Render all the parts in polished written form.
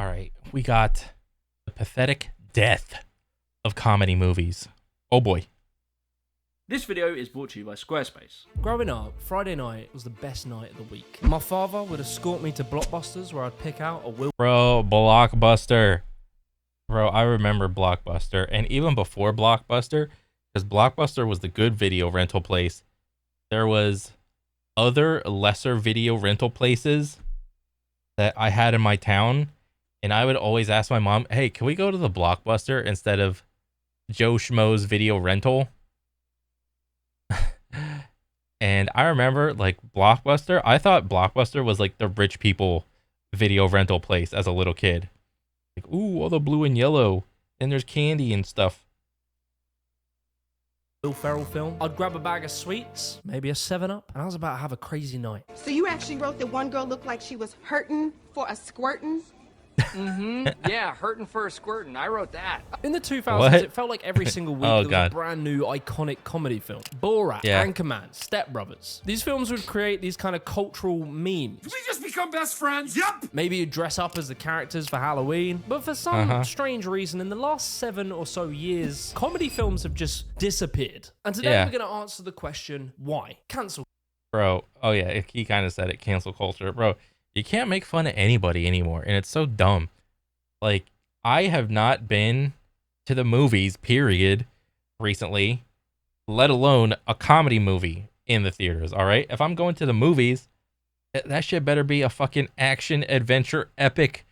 All right, we got the pathetic death of comedy movies. Oh boy. This video is brought to you by Squarespace. Growing up, Friday night was the best night of the week. My father would escort me to Blockbusters where I'd pick out a Will. Bro, Blockbuster. Bro, I remember Blockbuster. And even before Blockbuster, because Blockbuster was the good video rental place, there was other lesser video rental places that I had in my town. And I would always ask my mom, hey, can we go to the Blockbuster instead of Joe Schmo's video rental? And I remember, like, Blockbuster, I thought Blockbuster was like the rich people video rental place as a little kid. Like, ooh, all the blue and yellow, and there's candy and stuff. Will Ferrell film. I'd grab a bag of sweets, maybe a 7-Up, and I was about to have a crazy night. So you actually wrote that one girl looked like she was hurting for a squirtin'? Yeah, hurting for a squirtin'. I wrote that. In the 2000s, What? it felt like every single week there was God. a brand new iconic comedy film. Borat, Yeah. Anchorman, Step Brothers. These films would create these kind of cultural memes. We just become best friends. Yup. Maybe you'd dress up as the characters for Halloween. But for some strange reason, in the last 7 or so years, comedy films have just disappeared. And today Yeah. we're going to answer the question, why? Cancel. Bro, oh yeah, he kind of said it, cancel culture. Bro, you can't make fun of anybody anymore, and it's so dumb. Like, I have not been to the movies, period, recently, let alone a comedy movie in the theaters, all right? If I'm going to the movies, that shit better be a fucking action, adventure, epic,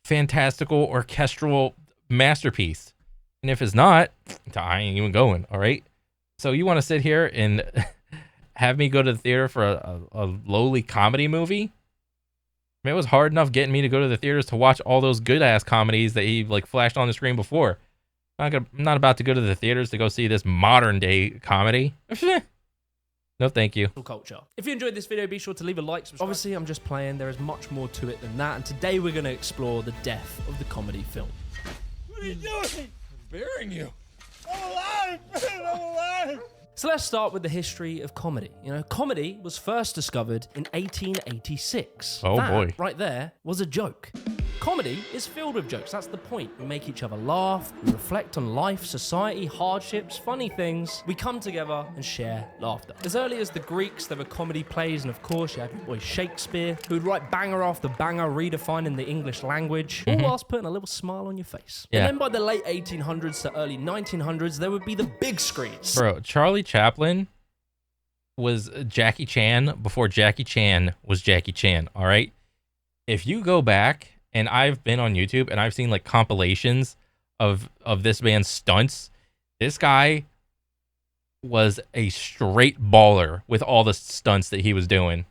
fantastical, orchestral masterpiece. And if it's not, I ain't even going, all right? So you want to sit here and have me go to the theater for a lowly comedy movie? I mean, it was hard enough getting me to go to the theaters to watch all those good ass comedies that he like flashed on the screen before. I'm not about to go to the theaters to go see this modern day comedy. No, thank you. Culture. If you enjoyed this video, be sure to leave a like, subscribe. Obviously, I'm just playing. There is much more to it than that. And today we're going to explore the death of the comedy film. What are you doing? I'm burying you. I'm alive. I'm alive. So let's start with the history of comedy. You know, comedy was first discovered in 1886. Oh, That, boy. right there was a joke. Comedy is filled with jokes. That's the point. We make each other laugh. We reflect on life, society, hardships, funny things. We come together and share laughter. As early as the Greeks, there were comedy plays, and of course, you had your boy Shakespeare, who'd write banger after banger, redefining the English language, all whilst putting a little smile on your face. Yeah. And then by the late 1800s to early 1900s, there would be the big screens. Bro, Charlie Chaplin was Jackie Chan before Jackie Chan was Jackie Chan, all right? If you go back, and I've been on YouTube and I've seen like compilations of this man's stunts, this guy was a straight baller with all the stunts that he was doing.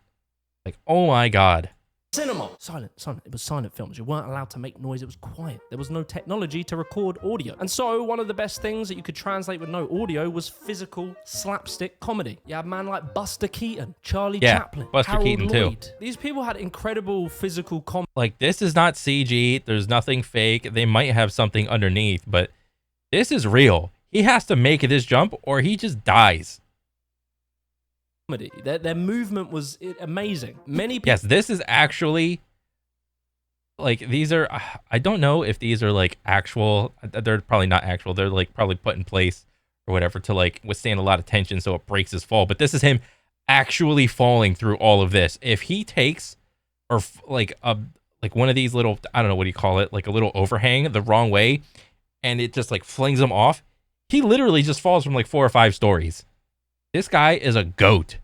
Like, oh my God. Cinema. Silent. It was silent films. You weren't allowed to make noise. It was quiet. There was no technology to record audio. And so one of the best things that you could translate with no audio was physical slapstick comedy. You had a man like Buster Keaton, Charlie Chaplin, Buster Harold Keaton too. Lloyd. These people had incredible physical comedy. Like, this is not CG. There's nothing fake. They might have something underneath, but this is real. He has to make this jump or he just dies. Their movement was amazing. Many people. Yes, this is actually, like, these are, I don't know if these are like actual, they're probably not actual. They're like probably put in place or whatever to like withstand a lot of tension so it breaks his fall. But this is him actually falling through all of this. If he takes or like one of these little, I don't know, what do you call it? Like a little overhang the wrong way and it just like flings him off. He literally just falls from like 4 or 5 stories. This guy is a goat.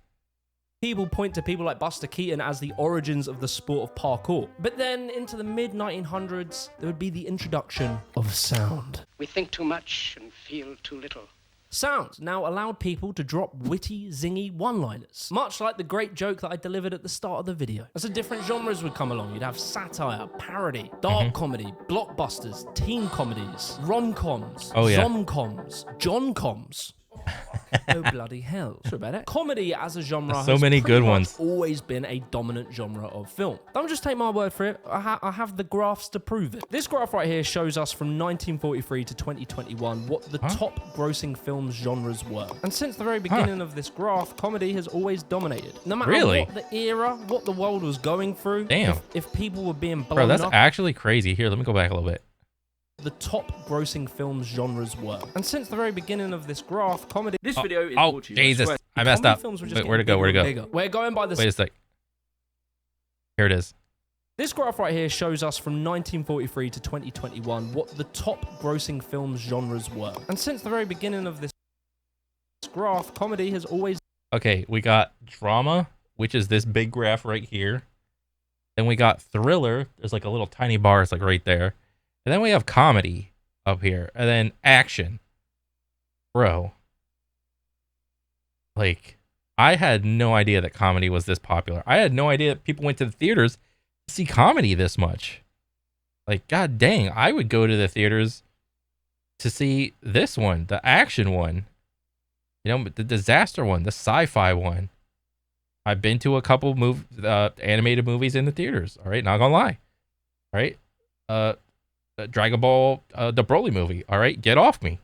People point to people like Buster Keaton as the origins of the sport of parkour. But then into the mid-1900s, there would be the introduction of sound. We think too much and feel too little. Sound now allowed people to drop witty, zingy one-liners, much like the great joke that I delivered at the start of the video. As the different genres would come along, you'd have satire, parody, dark comedy, blockbusters, teen comedies, rom-coms, Oh, yeah. zom-coms, John-coms. Oh, bloody hell. Sorry about it. Comedy as a genre So has many pretty good much ones. always been a dominant genre of film. Don't just take my word for it. I have the graphs to prove it. This graph right here shows us from 1943 to 2021 what the top grossing films genres were. And since the very beginning of this graph, comedy has always dominated. No matter what the era, what the world was going through, Damn. if people were being blown Bro, that's up, actually crazy. Here, let me go back a little bit. the top grossing films genres were. And since the very beginning of this graph, comedy... This video is Oh, brought to you Jesus. by Square. I messed comedy up. films were just Wait, where'd it go? getting Where'd it bigger go? and bigger. We're going by the... Wait a sec. Here it is. This graph right here shows us from 1943 to 2021 what the top grossing films genres were. And since the very beginning of this graph, comedy has always... Okay, we got drama, which is this big graph right here. Then we got thriller. There's like a little tiny bar. It's like right there. And then we have comedy up here. And then action. Bro. Like, I had no idea that comedy was this popular. I had no idea that people went to the theaters to see comedy this much. Like, god dang, I would go to the theaters to see this one, the action one. You know, the disaster one, the sci-fi one. I've been to a couple animated movies in the theaters. All right, not gonna lie. All right, Dragon Ball, the Broly movie. All right, get off me.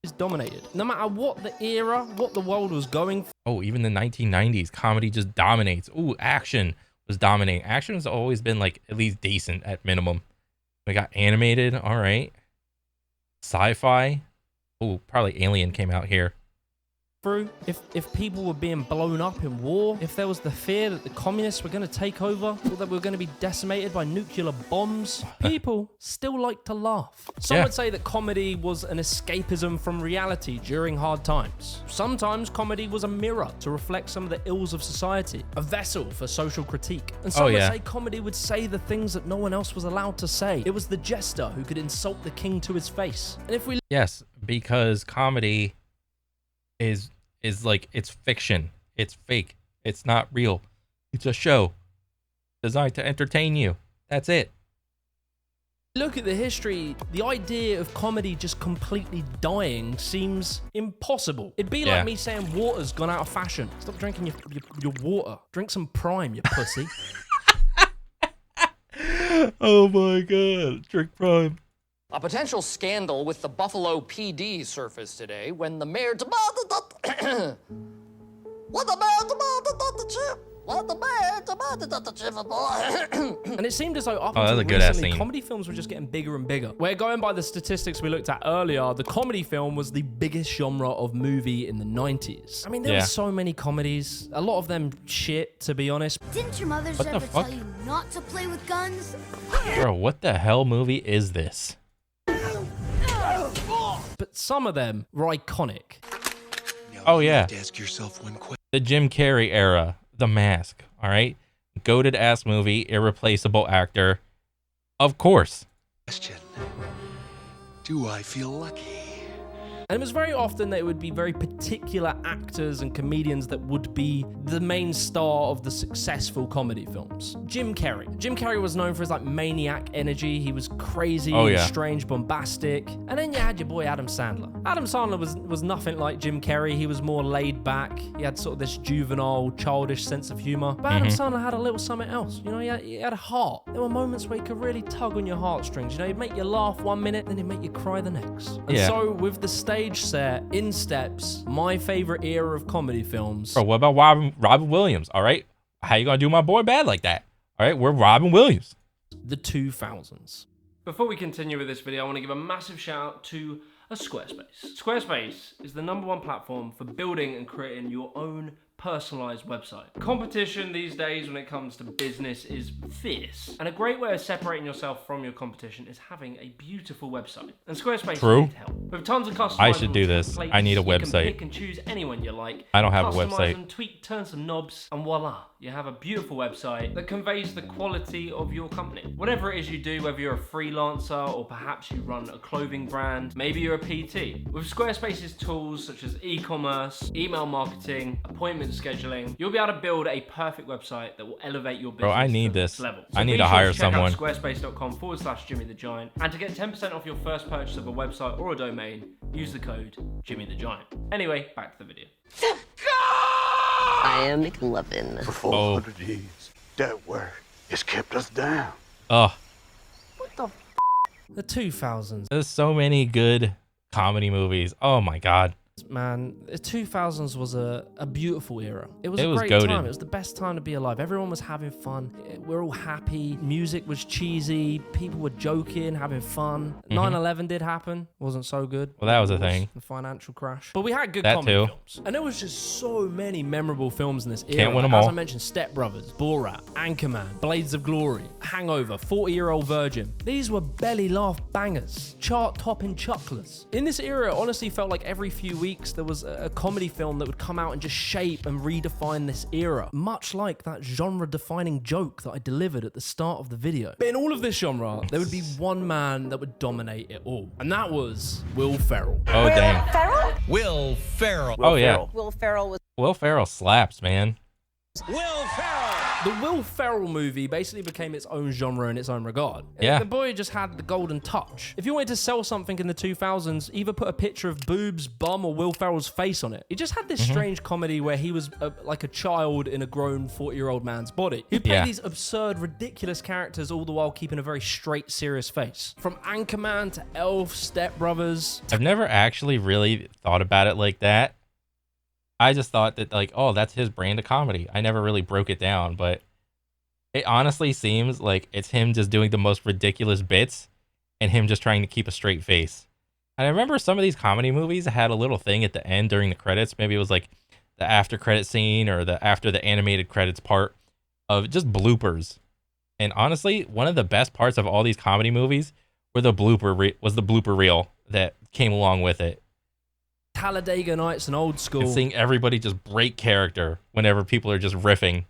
is dominated. No matter what the era, what the world was going through. Oh, even the 1990s, comedy just dominates. Ooh, action was dominating. Action has always been like at least decent at minimum. We got animated. All right, sci-fi. Oh, probably Alien came out here. If people were being blown up in war, if there was the fear that the communists were going to take over, or that we were going to be decimated by nuclear bombs, people still like to laugh. Some would say that comedy was an escapism from reality during hard times. Sometimes comedy was a mirror to reflect some of the ills of society, a vessel for social critique. And some would say comedy would say the things that no one else was allowed to say. It was the jester who could insult the king to his face. And if we... Yes, because comedy is like, it's fiction, it's fake, it's not real, it's a show designed to entertain you. That's it. Look at the history, the idea of comedy just completely dying seems impossible. It'd be like me saying water's gone out of fashion. Stop drinking your water. Drink some Prime, you pussy. Oh my god, drink Prime. A potential scandal with the Buffalo PD surfaced today when the mayor And it seemed as though up that's until a good-ass recently, scene. comedy films were just getting bigger and bigger. We're going by the statistics we looked at earlier. The comedy film was the biggest genre of movie in the 90s. I mean, there were so many comedies. A lot of them shit, to be honest. Didn't your mothers ever tell you not to play with guns? Bro, what the hell movie is this? But some of them were iconic. Oh yeah, Ask yourself one question. the Jim Carrey era, The Mask. All right, goated ass movie, irreplaceable actor. Of course. Do I feel lucky? And it was very often that it would be very particular actors and comedians that would be the main star of the successful comedy films. Jim Carrey. Jim Carrey was known for his like maniac energy. He was crazy, strange, bombastic. And then you had your boy Adam Sandler. Adam Sandler was nothing like Jim Carrey. He was more laid back. He had sort of this juvenile, childish sense of humor. But Adam Sandler had a little something else. You know, he had a heart. There were moments where he could really tug on your heartstrings. You know, he'd make you laugh one minute, then he'd make you cry the next. And so with the stage set, in steps my favorite era of comedy films. Bro, what about Robin Williams? All right, how you gonna do my boy bad like that? All right, we're Robin Williams. The 2000s. Before we continue with this video, I want to give a massive shout out to Squarespace. Squarespace is the #1 platform for building and creating your own personalized website. Competition these days when it comes to business is fierce, and a great way of separating yourself from your competition is having a beautiful website. And Squarespace is here to help. With tons of customizable I should do this. templates, I need a you can website. pick and choose anyone you like. I don't have a Customize website. them, tweak, turn some knobs, and voila, you have a beautiful website that conveys the quality of your company. Whatever it is you do, whether you're a freelancer or perhaps you run a clothing brand, maybe you're a PT. With Squarespace's tools such as e-commerce, email marketing, appointment and scheduling, you'll be able to build a perfect website that will elevate your business Bro, I need to the next this. level. I need be to sure hire check someone. out squarespace.com/Jimmy the Giant, and to get 10% off your first purchase of a website or a domain, use the code Jimmy the Giant. Anyway, back to the video. I am McLovin. For 400 years, that word has kept us down. Oh, The 2000s. there's so many good comedy movies. Oh my god. Man, the 2000s was a beautiful era. It was It a was great goated. time. It was the best time to be alive. Everyone was having fun. We're all happy. Music was cheesy. People were joking, having fun. 9/11 did happen. Wasn't so good. Well, that was a Of course, thing. The financial crash. But we had good That comedy too. films. And there was just so many memorable films in this era. Can't win 'em As all. I mentioned, Step Brothers, Borat, Anchorman, Blades of Glory, Hangover, 40-Year-Old Virgin. These were belly laugh bangers. Chart-topping chucklers. In this era, it honestly felt like every few weeks there was a comedy film that would come out and just shape and redefine this era, much like that genre-defining joke that I delivered at the start of the video. But in all of this genre, there would be one man that would dominate it all, and that was Will Ferrell. Oh dang. Ferrell? Will Ferrell. Oh yeah. Will Ferrell was Will Ferrell slaps, man. Will Ferrell. The Will Ferrell movie basically became its own genre in its own regard. Yeah. The boy just had the golden touch. If you wanted to sell something in the 2000s, either put a picture of boobs, bum, or Will Ferrell's face on it. He just had this strange comedy where he was like a child in a grown 40-year-old man's body. He played Yeah. these absurd, ridiculous characters all the while keeping a very straight, serious face. From Anchorman to Elf, Step Brothers. I've never actually really thought about it like that. I just thought that like, oh, that's his brand of comedy. I never really broke it down, but it honestly seems like it's him just doing the most ridiculous bits and him just trying to keep a straight face. And I remember some of these comedy movies had a little thing at the end during the credits. Maybe it was like the after credit scene or the after the animated credits part of just bloopers. And honestly, one of the best parts of all these comedy movies were the blooper reel that came along with it. Talladega Nights and Old School. And seeing everybody just break character whenever people are just riffing.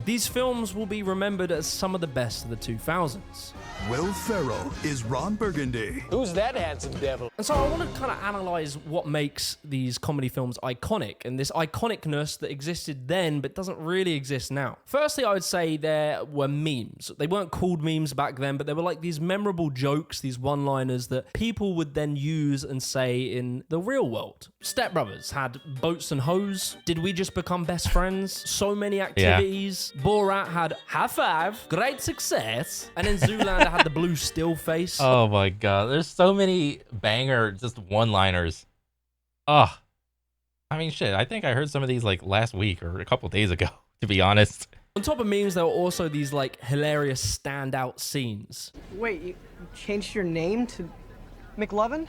These films will be remembered as some of the best of the 2000s. Will Ferrell is Ron Burgundy. Who's that handsome devil? And so I want to kind of analyze what makes these comedy films iconic and this iconicness that existed then but doesn't really exist now. Firstly, I would say there were memes. They weren't called memes back then, but they were like these memorable jokes, these one-liners that people would then use and say in the real world. Step Brothers had boats and hoes. Did we just become best friends? So many activities. Borat had high five, great success. And then Zoolander had the blue still face. Oh my god, there's so many banger just one-liners. Ugh. I mean, shit, I think I heard some of these like last week or a couple days ago, to be honest. On top of memes, there were also these like hilarious standout scenes. Wait, you changed your name to McLovin?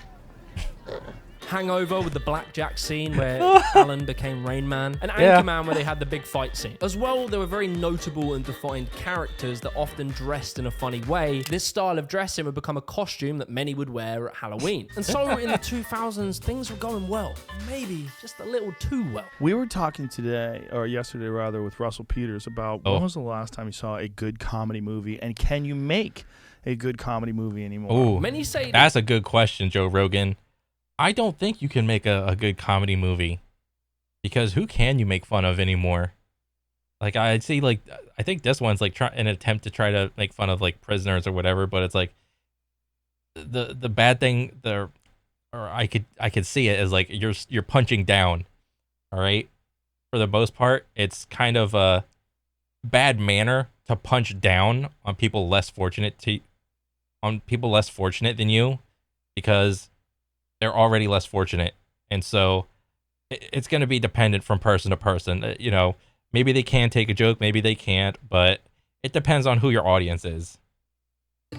Hangover with the blackjack scene where Alan became Rain Man, and Yeah. Anchorman where they had the big fight scene. As well, there were very notable and defined characters that often dressed in a funny way. This style of dressing would become a costume that many would wear at Halloween. And so in the 2000s, things were going well. Maybe just a little too well. We were talking today, or yesterday rather, with Russell Peters about when was the last time you saw a good comedy movie, and can you make a good comedy movie anymore? Ooh, Many say that's a good question, Joe Rogan. I don't think you can make a good comedy movie because who can you make fun of anymore? Like I'd see, like I think this one's like an attempt to try to make fun of like prisoners or whatever, but it's like the bad thing there, or I could see it as like you're punching down, all right. For the most part, it's kind of a bad manner to punch down on people less fortunate than you, because they're already less fortunate. And so it's going to be dependent from person to person. You know, maybe they can take a joke, maybe they can't, but it depends on who your audience is.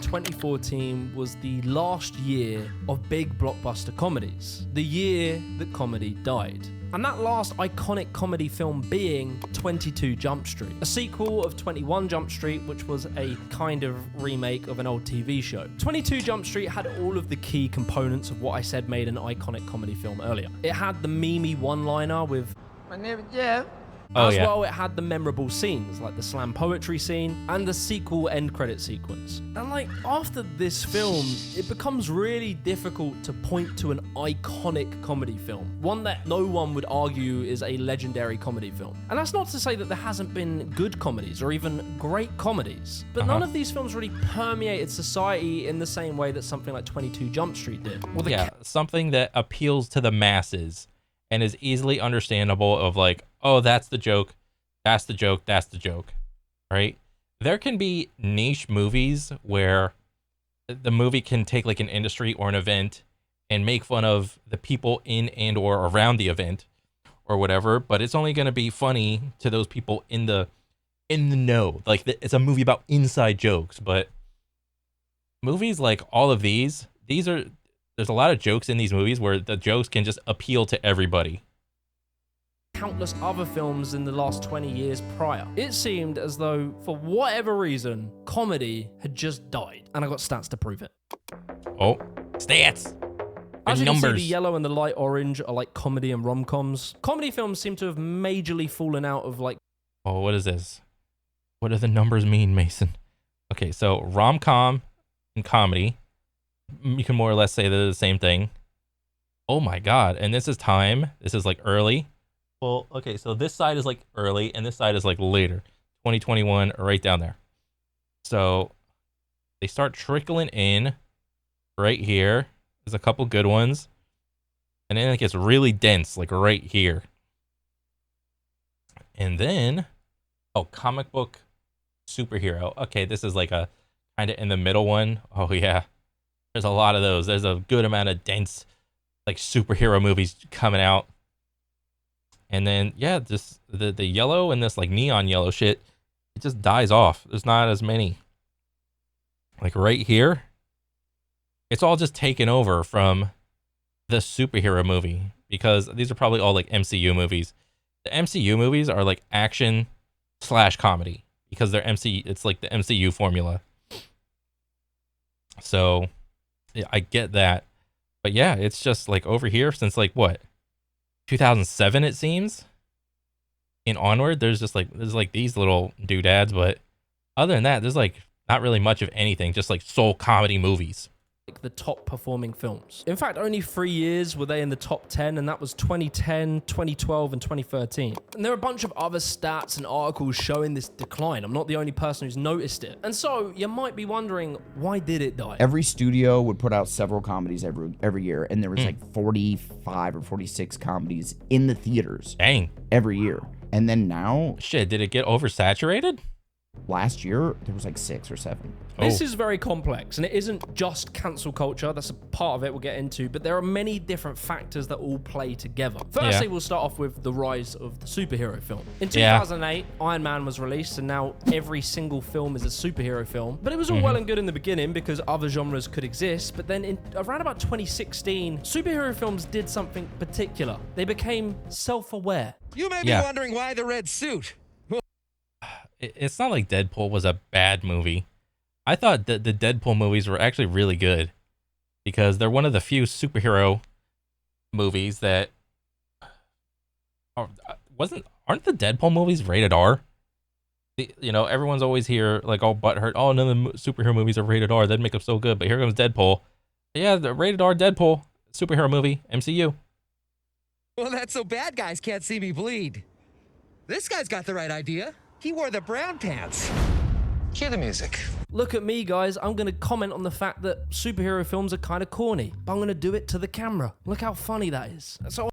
2014 was the last year of big blockbuster comedies, the year that comedy died. And that last iconic comedy film being 22 Jump Street, a sequel of 21 Jump Street, which was a kind of remake of an old TV show. 22 Jump Street had all of the key components of what I said made an iconic comedy film earlier. It had the memey one-liner with, My name is Jeff. As well, it had the memorable scenes, like the slam poetry scene and the sequel end credit sequence. And like, after this film, it becomes really difficult to point to an iconic comedy film. One that no one would argue is a legendary comedy film. And that's not to say that there hasn't been good comedies or even great comedies, but none of these films really permeated society in the same way that something like 22 Jump Street did. Well, something that appeals to the masses and is easily understandable of like, oh, that's the joke, that's the joke, that's the joke, right? There can be niche movies where the movie can take like an industry or an event and make fun of the people in and or around the event or whatever, but it's only going to be funny to those people in the know. Like, it's a movie about inside jokes, but movies like all of these are, there's a lot of jokes in these movies where the jokes can just appeal to everybody. Countless other films in the last 20 years prior. It seemed as though, for whatever reason, comedy had just died. And I got stats to prove it. Oh, stats! As you can numbers. see, the yellow and the light orange are like comedy and rom-coms. Comedy films seem to have majorly fallen out of like... Oh, what is this? What do the numbers mean, Mason? Okay, so rom-com and comedy, you can more or less say they're the same thing. Oh my god, and this is like early. Well, okay, so this side is like early, and this side is like later. 2021, right down there. So they start trickling in right here. There's a couple good ones. And then it gets really dense, like right here. And then, oh, comic book superhero. Okay, this is like a kind of in the middle one. Oh, yeah. There's a lot of those. There's a good amount of dense, like, superhero movies coming out. And then, yeah, just the yellow and this, like, neon yellow shit, it just dies off. There's not as many. Like, right here, it's all just taken over from the superhero movie, because these are probably all, like, MCU movies. The MCU movies are, like, action/comedy, because they're it's, like, the MCU formula. So, yeah, I get that. But, yeah, it's just, like, over here since, like, what? 2007, it seems, and onward, there's these little doodads, but other than that, there's like not really much of anything, just like soul comedy movies. Like the top performing films. In fact, only 3 years were they in the top 10, and that was 2010, 2012, and 2013. And there are a bunch of other stats and articles showing this decline. I'm not the only person who's noticed it. And so you might be wondering, why did it die? Every studio would put out several comedies every year, and there was like 45 or 46 comedies in the theaters. Dang. Every year. And then now... Shit, did it get oversaturated? Last year, there was like 6 or 7. This is very complex, and it isn't just cancel culture. That's a part of it we'll get into, but there are many different factors that all play together. Firstly, we'll start off with the rise of the superhero film. In 2008, Iron Man was released, and now every single film is a superhero film. But it was all well and good in the beginning because other genres could exist, but then around about 2016, superhero films did something particular. They became self-aware. You may be wondering why the red suit. It's not like Deadpool was a bad movie. I thought that the Deadpool movies were actually really good because they're one of the few superhero movies that aren't the Deadpool movies rated R? You know, everyone's always here like all butthurt. Oh, none of the superhero movies are rated R. That'd make them so good. But here comes Deadpool. Yeah, the rated R Deadpool superhero movie, MCU. Well, that's so bad guys can't see me bleed. This guy's got the right idea. He wore the brown pants. Cue the music. Look at me, guys. I'm going to comment on the fact that superhero films are kind of corny, but I'm going to do it to the camera. Look how funny that is. So,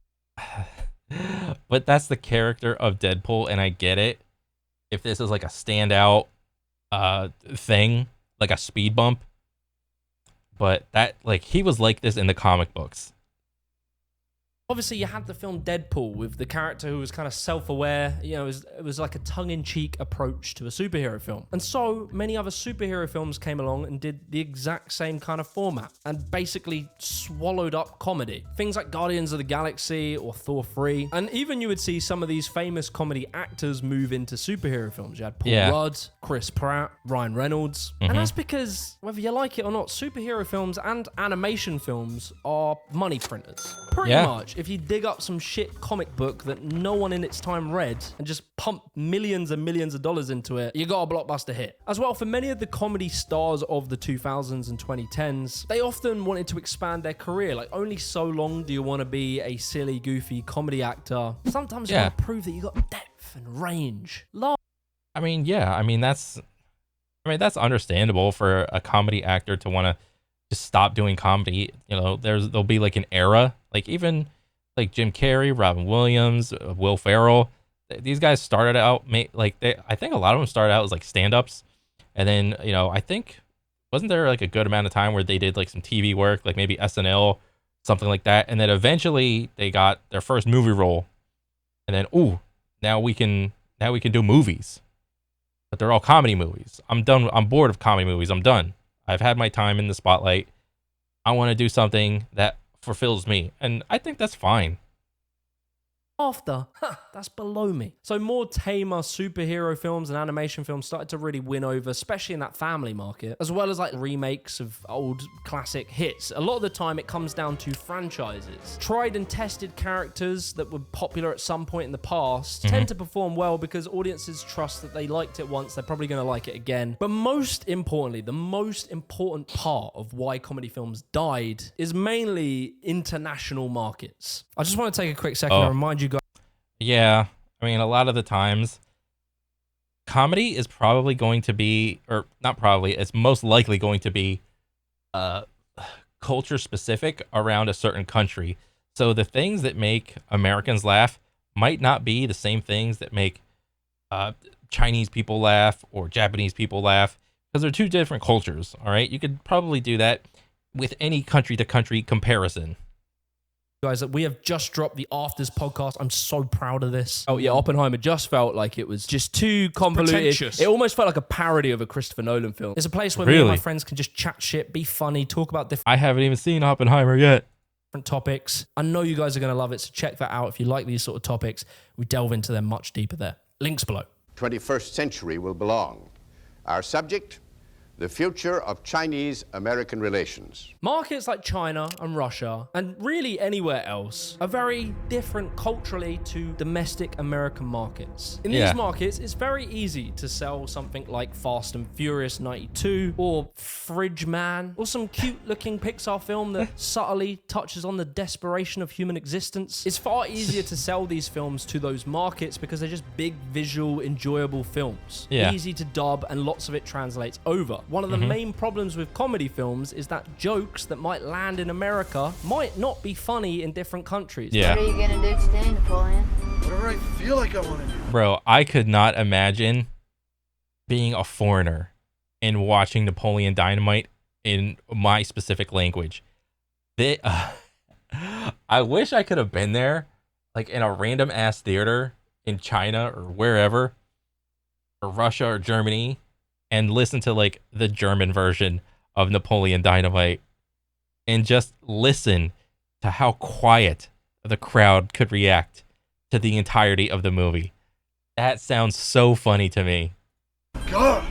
but that's the character of Deadpool, and I get it. If this is like a standout thing, like a speed bump, but that, like, he was like this in the comic books. Obviously, you had the film Deadpool with the character who was kind of self-aware. You know, it was like a tongue-in-cheek approach to a superhero film. And so many other superhero films came along and did the exact same kind of format and basically swallowed up comedy. Things like Guardians of the Galaxy or Thor 3. And even you would see some of these famous comedy actors move into superhero films. You had Paul Rudd, Chris Pratt, Ryan Reynolds. And that's because, whether you like it or not, superhero films and animation films are money printers. Pretty much. If you dig up some shit comic book that no one in its time read and just pump millions and millions of dollars into it, you got a blockbuster hit. As well, for many of the comedy stars of the 2000s and 2010s, they often wanted to expand their career. Like, only so long do you want to be a silly, goofy comedy actor. Sometimes you want to prove that you got depth and range. I mean, that's understandable for a comedy actor to want to just stop doing comedy. You know, there'll be like an era, like even like Jim Carrey, Robin Williams, Will Ferrell. These guys started out I think a lot of them started out as like stand-ups, and then I think wasn't there like a good amount of time where they did like some TV work, like maybe SNL, something like that, and then eventually they got their first movie role, and then now we can do movies, but they're all comedy movies. I'm done. I'm bored of comedy movies. I'm done. I've had my time in the spotlight. I want to do something that fulfills me, and I think that's fine. That's below me. So more tamer superhero films and animation films started to really win over, especially in that family market, as well as like remakes of old classic hits. A lot of the time it comes down to franchises. Tried and tested characters that were popular at some point in the past tend to perform well because audiences trust that they liked it once, they're probably going to like it again. But most importantly, the most important part of why comedy films died is mainly international markets. I just want to take a quick second to remind you guys. Yeah, I mean, a lot of the times, comedy is probably going to be, or not probably, it's most likely going to be culture specific around a certain country. So the things that make Americans laugh might not be the same things that make Chinese people laugh or Japanese people laugh, because they're two different cultures, all right? You could probably do that with any country-to-country comparison. Guys, that we have just dropped the Afters podcast. I'm so proud of this. Oh yeah, Oppenheimer just felt like it was just too convoluted. It almost felt like a parody of a Christopher Nolan film. It's a place where me and my friends can just chat shit, be funny, talk about different... I haven't even seen Oppenheimer yet. Topics. I know you guys are going to love it, so check that out. If you like these sort of topics, we delve into them much deeper there. Links below. 21st century will belong. Our subject, the future of Chinese-American relations. Markets like China and Russia, and really anywhere else, are very different culturally to domestic American markets. In these markets, it's very easy to sell something like Fast and Furious 92, or Fridge Man, or some cute-looking Pixar film that subtly touches on the desperation of human existence. It's far easier to sell these films to those markets because they're just big, visual, enjoyable films. Easy to dub, and lots of it translates over. One of the main problems with comedy films is that jokes that might land in America might not be funny in different countries. What are you gonna do today, Napoleon? Whatever I feel like I want to do. Bro, I could not imagine being a foreigner and watching Napoleon Dynamite in my specific language. I wish I could have been there, like in a random ass theater in China or wherever, or Russia or Germany, and listen to like the German version of Napoleon Dynamite and just listen to how quiet the crowd could react to the entirety of the movie. That sounds so funny to me. God.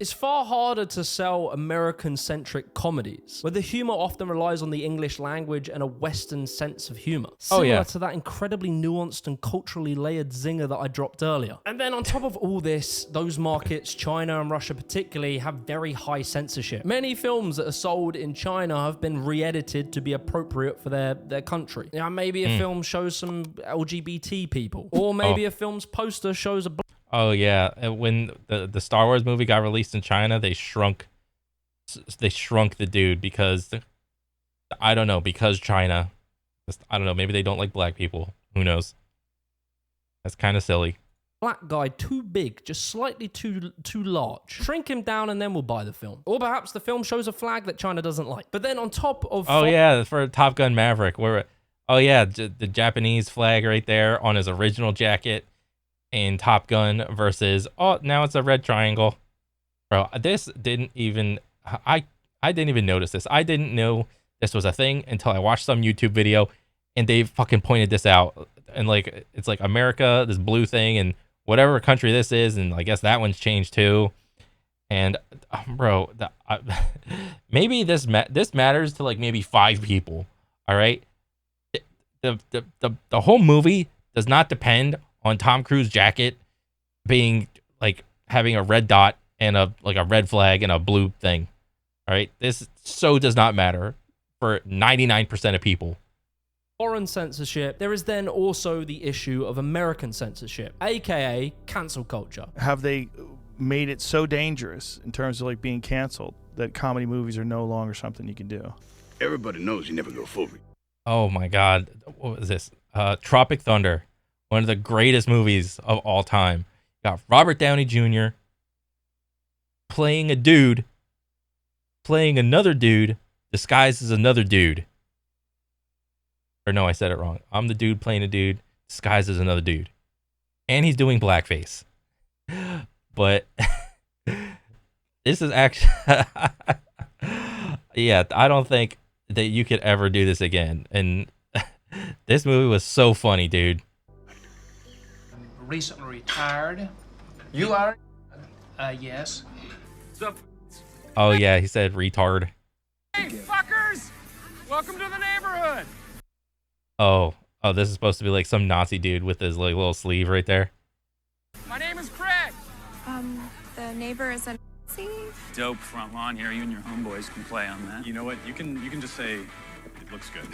It's far harder to sell American-centric comedies, where the humor often relies on the English language and a Western sense of humor. Similar to that incredibly nuanced and culturally layered zinger that I dropped earlier. And then on top of all this, those markets, China and Russia particularly, have very high censorship. Many films that are sold in China have been re-edited to be appropriate for their country. You know, maybe a film shows some LGBT people, or maybe a film's poster shows a Oh yeah, when the Star Wars movie got released in China, they shrunk the dude because because China, I don't know, maybe they don't like black people. Who knows? That's kind of silly. Black guy too big, just slightly too large. Shrink him down and then we'll buy the film. Or perhaps the film shows a flag that China doesn't like. But then on top of for Top Gun Maverick, the Japanese flag right there on his original jacket in Top Gun versus now it's a red triangle. Bro, this didn't even I didn't even notice this. I didn't know this was a thing until I watched some YouTube video and they fucking pointed this out. And like it's like America, this blue thing, and whatever country this is, and I guess that one's changed too. And bro, maybe this matters to like maybe 5 people. All right, The whole movie does not depend on Tom Cruise jacket being like having a red dot and a red flag and a blue thing. All right, this so does not matter for 99% of people. Foreign censorship. There is then also the issue of American censorship, aka cancel culture. Have they made it so dangerous in terms of like being canceled that comedy movies are no longer something you can do? Everybody knows you never go full. Oh my God, what was this? Tropic Thunder, one of the greatest movies of all time. Got Robert Downey Jr. playing a dude, playing another dude disguised as another dude. Or no, I said it wrong. I'm the dude playing a dude disguised as another dude. And he's doing blackface. But this is actually... yeah, I don't think that you could ever do this again. And this movie was so funny, dude. Recently retired. You are? Yes. Oh, yeah, he said retard. Hey, fuckers! Welcome to the neighborhood! Oh, this is supposed to be like some Nazi dude with his like little sleeve right there. My name is Craig. The neighbor is a Nazi? Dope front lawn here. You and your homeboys can play on that. You know what? You can just say it looks good.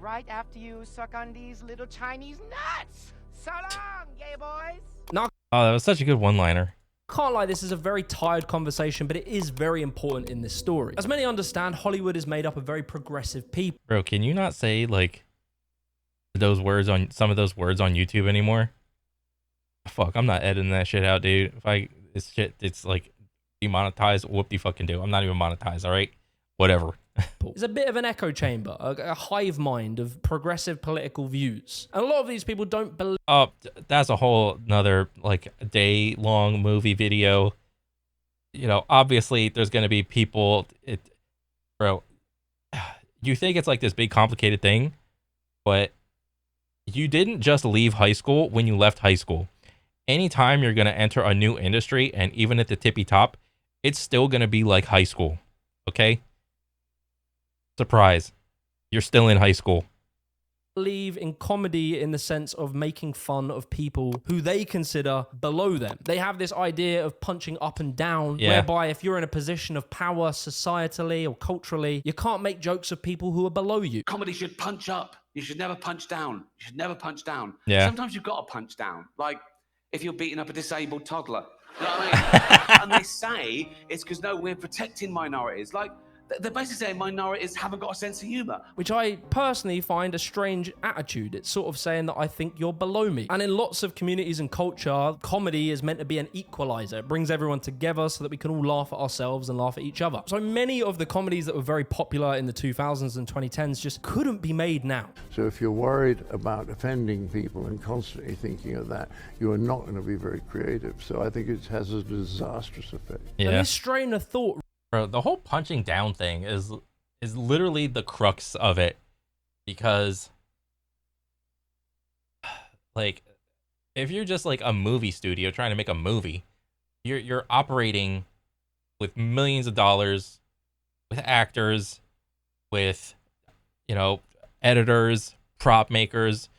Right after you suck on these little Chinese nuts. So long, gay boys. Now, Oh, that was such a good one-liner. can't lie, this is a very tired conversation, but it is very important in this story. As many understand, Hollywood is made up of very progressive people. Bro, can you not say like those words on some of those words on YouTube anymore? Fuck, I'm not editing that shit out, dude. It's like demonetized. Whoop de fucking do. I'm not even monetized. All right, whatever. It's a bit of an echo chamber, a hive mind of progressive political views. And a lot of these people don't believe. Oh, that's a whole nother like day-long movie video. You know, obviously there's gonna be people. Bro, you think it's like this big complicated thing, but you didn't just leave high school when you left high school. Anytime you're gonna enter a new industry, and even at the tippy top, it's still gonna be like high school. Okay. Surprise, you're still in high school. Believe in comedy in the sense of making fun of people who they consider below them. They have this idea of punching up and down, whereby if you're in a position of power societally or culturally, you can't make jokes of people who are below you. Comedy should punch up. You should never punch down. You should never punch down. Yeah. Sometimes you've got to punch down. Like if you're beating up a disabled toddler. You know what I mean? And they say it's because, no, we're protecting minorities. Like, they're basically saying minorities haven't got a sense of humor. Which I personally find a strange attitude. It's sort of saying that I think you're below me. And in lots of communities and culture, comedy is meant to be an equalizer. It brings everyone together so that we can all laugh at ourselves and laugh at each other. So many of the comedies that were very popular in the 2000s and 2010s just couldn't be made now. So if you're worried about offending people and constantly thinking of that, you are not going to be very creative. So I think it has a disastrous effect. Yeah. And this strain of thought... Bro, the whole punching down thing is literally the crux of it, because like if you're just like a movie studio trying to make a movie, you're operating with millions of dollars, with actors, with, you know, editors, prop makers,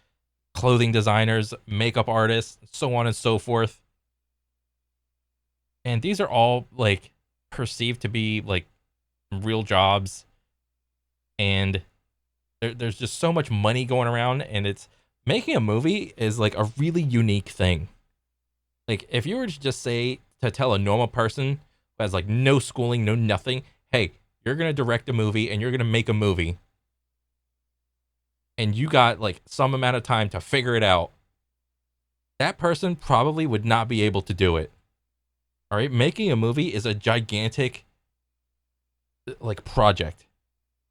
clothing designers, makeup artists, so on and so forth. And these are all like perceived to be like real jobs, and there's just so much money going around, and it's making a movie is like a really unique thing. Like if you were to just say to tell a normal person who has like no schooling, no nothing, hey, you're gonna direct a movie and you're gonna make a movie, and you got like some amount of time to figure it out, that person probably would not be able to do it. All right, making a movie is a gigantic like project.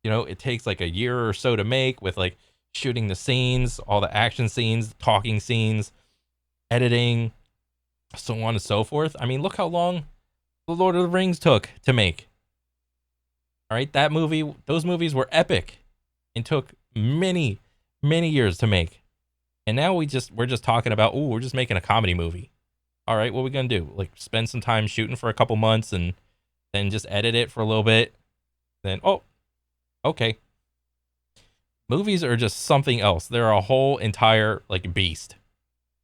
You know, it takes like a year or so to make, with like shooting the scenes, all the action scenes, talking scenes, editing, so on and so forth. I mean, look how long The Lord of the Rings took to make. All right, those movies were epic and took many, many years to make. And now we're just talking about, we're just making a comedy movie. All right, what are we going to do? Like spend some time shooting for a couple months and then just edit it for a little bit. Then, oh, okay. Movies are just something else. They're a whole entire like beast.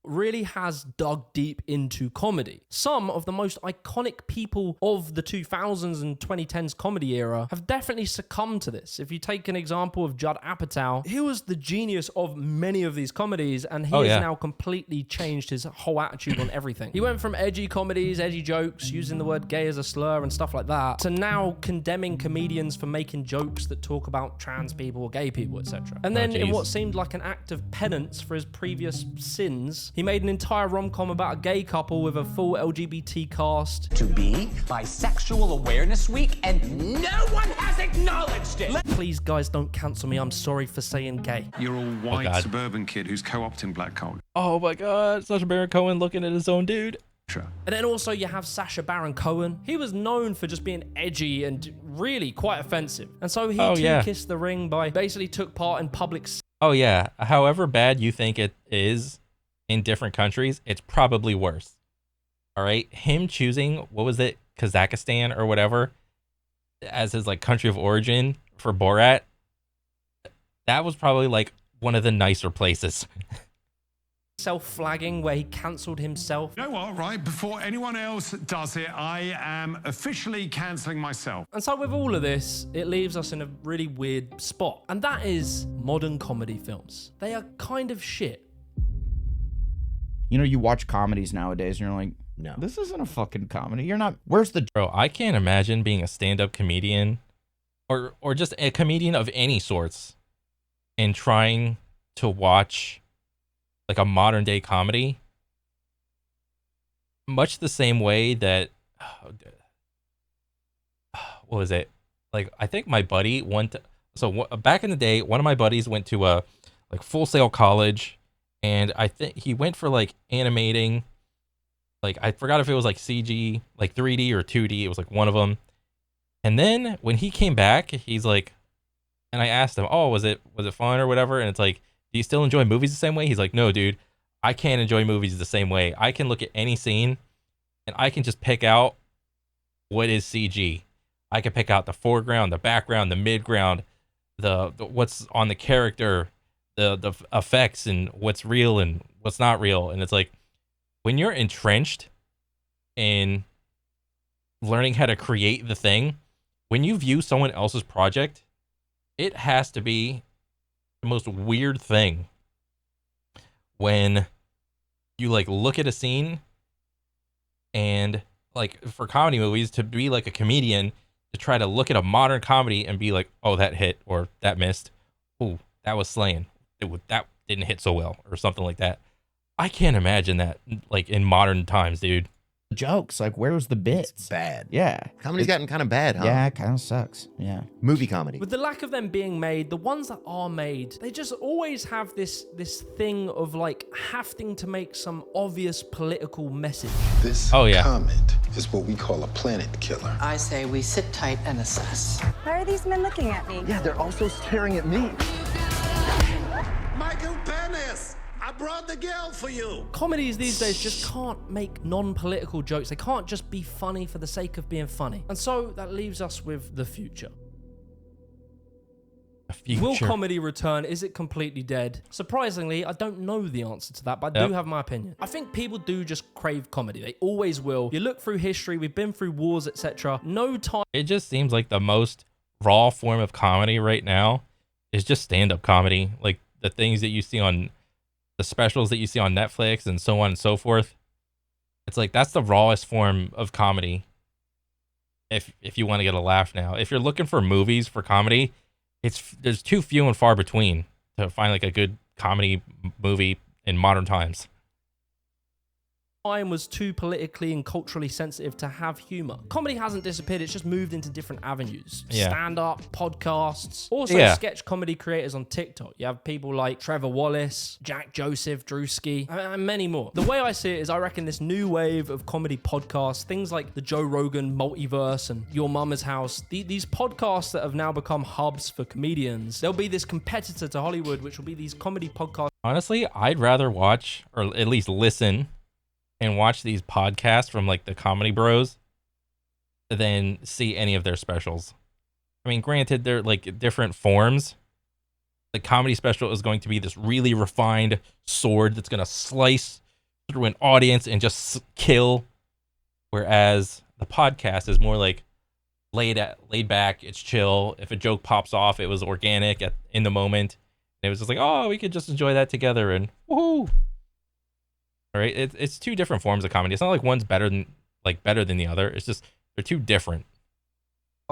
Really has dug deep into comedy. Some of the most iconic people of the 2000s and 2010s comedy era have definitely succumbed to this. If you take an example of Judd Apatow, he was the genius of many of these comedies, and he has now completely changed his whole attitude on everything. He went from edgy comedies, edgy jokes, using the word gay as a slur and stuff like that, to now condemning comedians for making jokes that talk about trans people or gay people, etc. And then in what seemed like an act of penance for his previous sins, he made an entire rom-com about a gay couple with a full LGBT cast. To be Bisexual Awareness Week, and no one has acknowledged it! Please, guys, don't cancel me. I'm sorry for saying gay. You're a white suburban kid who's co-opting black culture. Oh my God, Sacha Baron Cohen looking at his own dude. And then also you have Sacha Baron Cohen. He was known for just being edgy and really quite offensive. And so he kissed the ring by basically took part in public... Oh yeah, however bad you think it is in different countries, it's probably worse. All right, him choosing, what was it, Kazakhstan or whatever, as his like country of origin for Borat, that was probably like one of the nicer places. Self-flagging where he cancelled himself. You know what, right? Before anyone else does it, I am officially cancelling myself. And so with all of this, it leaves us in a really weird spot. And that is modern comedy films. They are kind of shit. You know, you watch comedies nowadays and you're like, no, this isn't a fucking comedy. You're not, where's the... Bro, I can't imagine being a stand-up comedian or just a comedian of any sorts and trying to watch like a modern day comedy, much the same way that, what was it? Like, I think my buddy went to, back in the day, one of my buddies went to a like Full Sail College, and I think he went for like animating, like I forgot if it was like CG, like 3D or 2D. It was like one of them. And then when he came back, he's like, and I asked him, oh, was it fun or whatever? And it's like, do you still enjoy movies the same way? He's like, no, dude, I can't enjoy movies the same way. I can look at any scene and I can just pick out what is CG. I can pick out the foreground, the background, the midground, the what's on the character, the effects, and what's real and what's not real. And it's like, when you're entrenched in learning how to create the thing, when you view someone else's project, it has to be the most weird thing when you like look at a scene and like for comedy movies, to be like a comedian, to try to look at a modern comedy and be like, oh, that hit or that missed. Oh, that was slaying. That didn't hit so well or something like that. I can't imagine that like in modern times, dude. Jokes, like where's the bits? It's bad. Yeah. Comedy's gotten kind of bad, huh? Yeah, it kind of sucks. Yeah. Movie comedy. With the lack of them being made, the ones that are made, they just always have this thing of like having to make some obvious political message. This comment is what we call a planet killer. I say we sit tight and assess. Why are these men looking at me? Yeah, they're also staring at me. Michael Penis! I brought the girl for you. Comedies these days just can't make non-political jokes. They can't just be funny for the sake of being funny. And so that leaves us with the future. Will comedy return? Is it completely dead? Surprisingly, I don't know the answer to that, but I do have my opinion. I think people do just crave comedy. They always will. You look through history, we've been through wars, etc. No time. It just seems like the most raw form of comedy right now is just stand-up comedy. Like the things that you see on the specials that you see on Netflix and so on and so forth. It's like, that's the rawest form of comedy. If you want to get a laugh now, if you're looking for movies for comedy, there's too few and far between to find like a good comedy movie in modern times. Time was too politically and culturally sensitive to have humor. Comedy hasn't disappeared, it's just moved into different avenues. Stand-up, podcasts, also sketch comedy creators on TikTok. You have people like Trevor Wallace, Jack Joseph, Drewski, and many more. The way I see it is I reckon this new wave of comedy podcasts, things like the Joe Rogan Multiverse and Your Mama's House, these podcasts that have now become hubs for comedians, there'll be this competitor to Hollywood, which will be these comedy podcasts. Honestly, I'd rather watch, or at least listen and watch these podcasts from like the comedy bros than see any of their specials. I mean, granted, they're like different forms, The comedy special is going to be this really refined sword that's going to slice through an audience and just kill. Whereas the podcast is more like laid back, it's chill. If a joke pops off, it was organic in the moment. And it was just like, oh, we could just enjoy that together and woohoo. All right, it's two different forms of comedy. It's not like one's better than the other. It's just they're two different.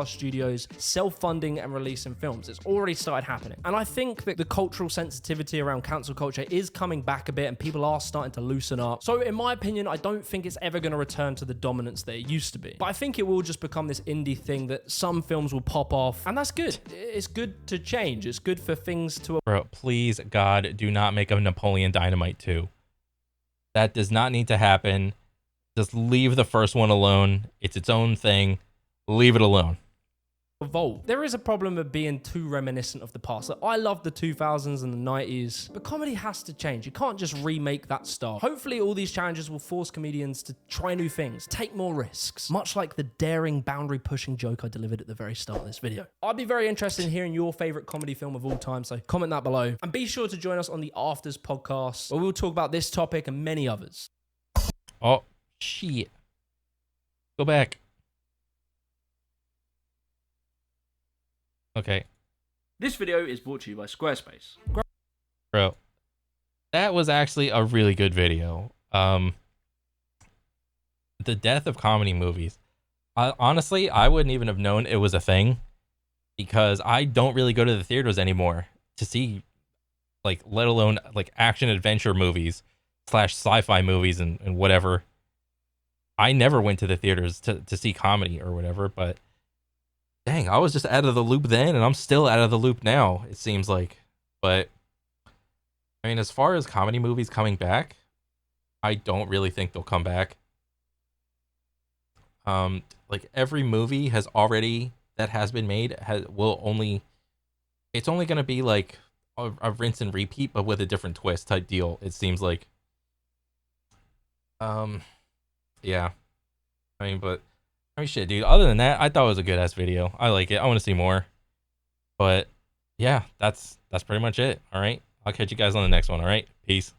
Studios self-funding and releasing films. It's already started happening. And I think that the cultural sensitivity around cancel culture is coming back a bit and people are starting to loosen up. So in my opinion, I don't think it's ever going to return to the dominance that it used to be. But I think it will just become this indie thing that some films will pop off. And that's good. It's good to change. It's good for things to... Bro, please, God, do not make a Napoleon Dynamite 2. That does not need to happen. Just leave the first one alone. It's its own thing. Leave it alone. Evolve. There is a problem of being too reminiscent of the past. Like, I love the 2000s and the 90s, but comedy has to change. You can't just remake that style. Hopefully all these challenges will force comedians to try new things, take more risks, much like the daring, boundary-pushing joke I delivered at the very start of this video. I'd be very interested in hearing your favorite comedy film of all time, so comment that below. And be sure to join us on the Afters podcast, where we'll talk about this topic and many others. Oh, shit. Go back. Okay. This video is brought to you by Squarespace. Bro, that was actually a really good video. The death of comedy movies. Honestly, I wouldn't even have known it was a thing because I don't really go to the theaters anymore to see, like, let alone like action adventure movies / sci-fi movies and whatever. I never went to the theaters to see comedy or whatever, but dang, I was just out of the loop then, and I'm still out of the loop now, it seems like. But, I mean, as far as comedy movies coming back, I don't really think they'll come back. Like, every movie that has been made, it's only going to be like a rinse and repeat, but with a different twist type deal, it seems like. Yeah. I mean, shit, dude. Other than that, I thought it was a good ass video. I like it. I want to see more. But yeah, that's pretty much it. All right. I'll catch you guys on the next one. All right. Peace.